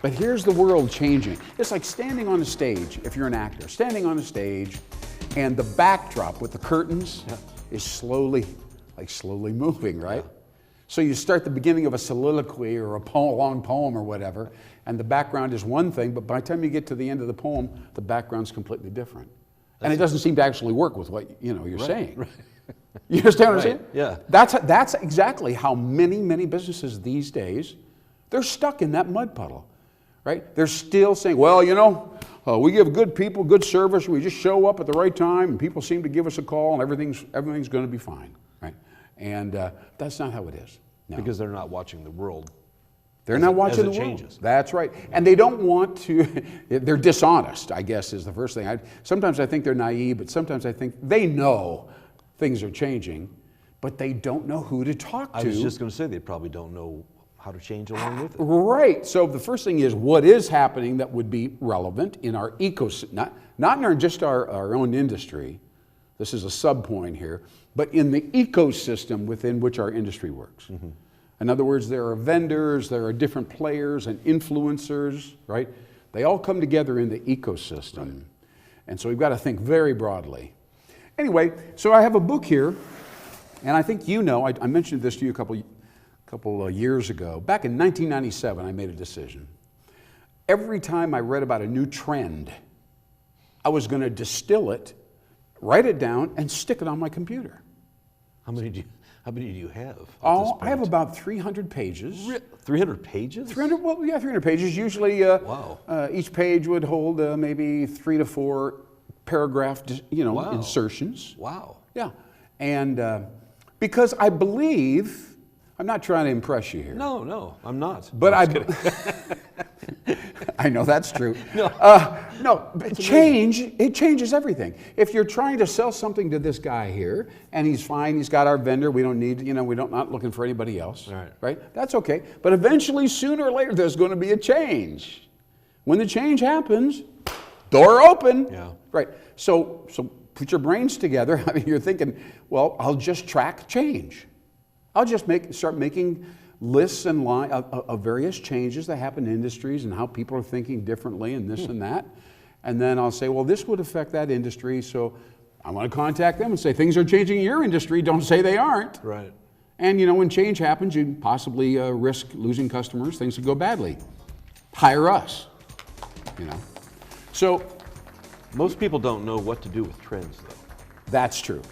But here's the world changing. It's like standing on a stage, if you're an actor, standing on a stage, and the backdrop with the curtains is slowly moving, right? So you start the beginning of a soliloquy or a long poem or whatever, and the background is one thing, but by the time you get to the end of the poem, the background's completely different. And it doesn't seem to actually work with what you're saying. Right. You understand what I'm saying? Yeah. That's exactly how many businesses these days, they're stuck in that mud puddle, right? They're still saying, well, we give good people good service, we just show up at the right time, and people seem to give us a call, and everything's going to be fine, right? And that's not how it is. No. Because they're not watching the world. They're not watching the world. Changes. That's right. And they don't want to, they're dishonest, I guess, is the first thing. Sometimes I think they're naive, but sometimes I think they know things are changing, but they don't know who to talk to. I was just going to say, they probably don't know how to change along with it. Right. So the first thing is, what is happening that would be relevant in our ecosystem, not in just our own industry, this is a sub-point here, but in the ecosystem within which our industry works. Mm-hmm. In other words, there are vendors, there are different players and influencers, right? They all come together in the ecosystem. Right. And so we've got to think very broadly. Anyway, so I have a book here, and I think I mentioned this to you a couple years ago. Back in 1997, I made a decision. Every time I read about a new trend, I was going to distill it, write it down, and stick it on my computer. How many do you have? Oh, I have about 300 pages. 300 pages? 300 pages. Usually, wow. Each page would hold maybe 3 to 4 paragraph, wow. insertions. Wow. Yeah, and because I believe, I'm not trying to impress you here. No, I'm not. But I know that's true. No, but it changes everything. If you're trying to sell something to this guy here, and he's fine, he's got our vendor, we don't need, not looking for anybody else, right? That's okay. But eventually, sooner or later, there's going to be a change. When the change happens, door open. Yeah. Right. So put your brains together. I mean, you're thinking, well, I'll just track change. I'll just start making lists and of various changes that happen in industries and how people are thinking differently and this and that. And then I'll say, well, this would affect that industry, so I want to contact them and say, things are changing in your industry, don't say they aren't. Right. And when change happens, you possibly risk losing customers, things could go badly. Hire us, So most people don't know what to do with trends, though. That's true.